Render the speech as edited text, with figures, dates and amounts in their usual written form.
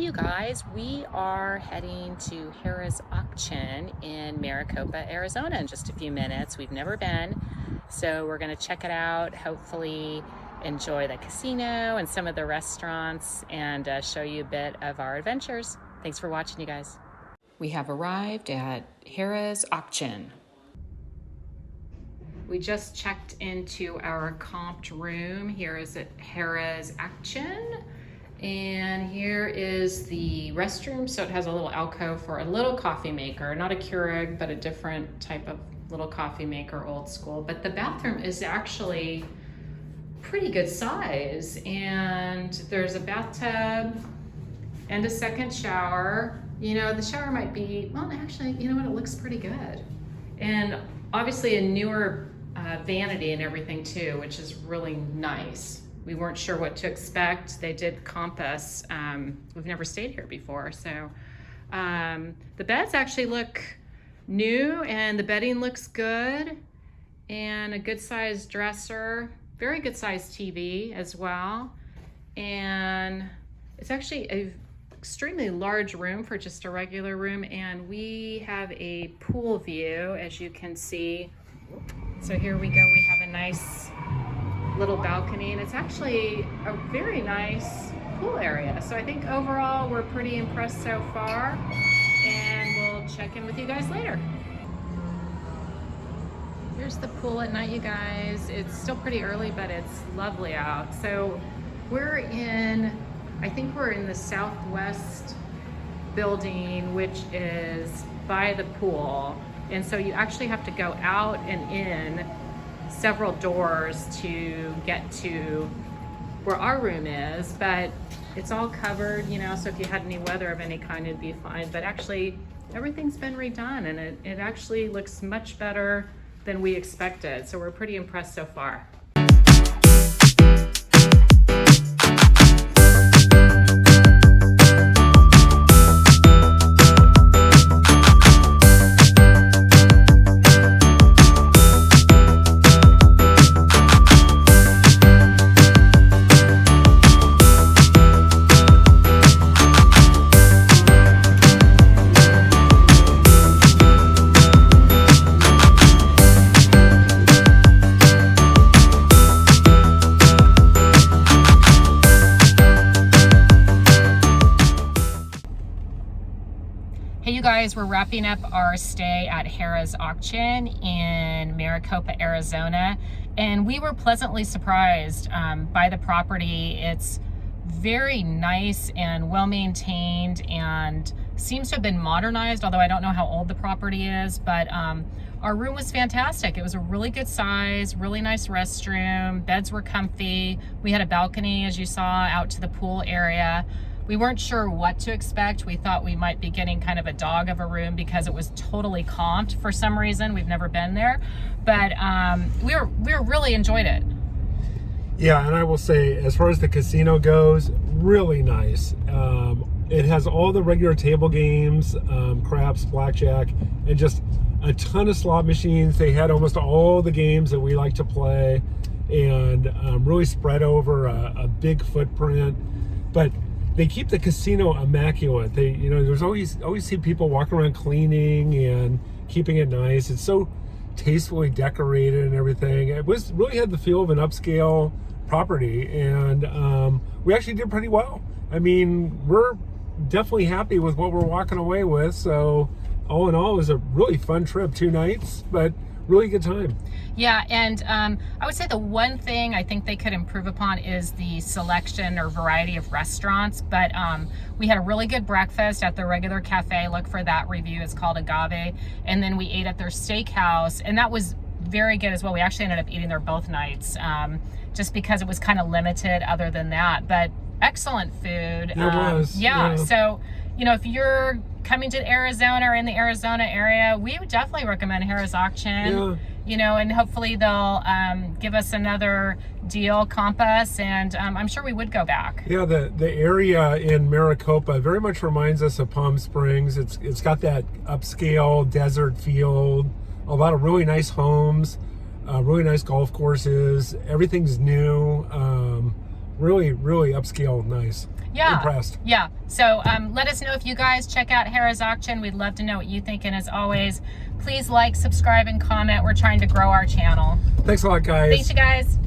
you guys, we are heading to HARRAH'S auction in Maricopa, Arizona in just a few minutes. We've never been, so we're going to check it out, hopefully enjoy the casino and some of the restaurants, and show you a bit of our adventures. Thanks for watching, you guys. We have arrived at HARRAH'S auction. We just checked into our comped room. Here is at HARRAH'S auction. And here is the restroom. So it has a little alcove for a little coffee maker, not a Keurig, but a different type of little coffee maker, old school. But the bathroom is actually pretty good size. And there's a bathtub and a second shower. You know, the shower might be, well, actually, you know what, it looks pretty good. And obviously a newer vanity and everything too, which is really nice. We weren't sure what to expect. They did comp us. We've never stayed here before. So the beds actually look new and the bedding looks good, and a good sized dresser, very good sized TV as well. And it's actually a extremely large room for just a regular room. And we have a pool view, as you can see. So here we go, we have a nice little balcony, and it's actually a very nice pool area. So I think overall we're pretty impressed so far, and we'll check in with you guys later. Here's the pool at night, you guys. It's still pretty early, but it's lovely out. So we're in, I think we're in the southwest building, which is by the pool. And so you actually have to go out and in several doors to get to where our room is, but it's all covered, you know, so if you had any weather of any kind, it'd be fine. But actually everything's been redone, and it actually looks much better than we expected. So we're pretty impressed so far. Hey you guys, we're wrapping up our stay at HARRAH'S auction in Maricopa, Arizona, and we were pleasantly surprised by the property. It's very nice and well maintained and seems to have been modernized, although I don't know how old the property is. But our room was fantastic. It was a really good size, really nice restroom, beds were comfy. We had a balcony, as you saw, out to the pool area. We weren't sure what to expect. We thought we might be getting kind of a dog of a room because it was totally comped for some reason. We've never been there, but we really enjoyed it. Yeah, and I will say, as far as the casino goes, really nice. It has all the regular table games, craps, blackjack, and just a ton of slot machines. They had almost all the games that we like to play, and really spread over a big footprint. But they keep the casino immaculate. They, you know, there's always see people walking around cleaning and keeping it nice. It's so tastefully decorated and everything. It was really had the feel of an upscale property, and we actually did pretty well. I mean, we're definitely happy with what we're walking away with. So all in all, it was a really fun trip, 2 nights, but really good time. Yeah, and I would say the one thing I think they could improve upon is the selection or variety of restaurants. But we had a really good breakfast at the regular cafe. Look for that review. It's called Agave. And then we ate at their steakhouse, and that was very good as well. We actually ended up eating there both nights, just because it was kind of limited other than that. But excellent food. It was. Yeah, so, you know, if you're coming to Arizona or in the Arizona area, we would definitely recommend HARRAH'S auction. Yeah. You know, and hopefully they'll give us another deal, comp us, and I'm sure we would go back. Yeah, the area in Maricopa very much reminds us of Palm Springs. It's got that upscale desert feel, a lot of really nice homes, really nice golf courses. Everything's new. really, really upscale, nice. Yeah. Impressed. Yeah. So let us know if you guys check out Harrah's auction. We'd love to know what you think. And as always, please like, subscribe, and comment. We're trying to grow our channel. Thanks a lot, guys. Thanks, you guys.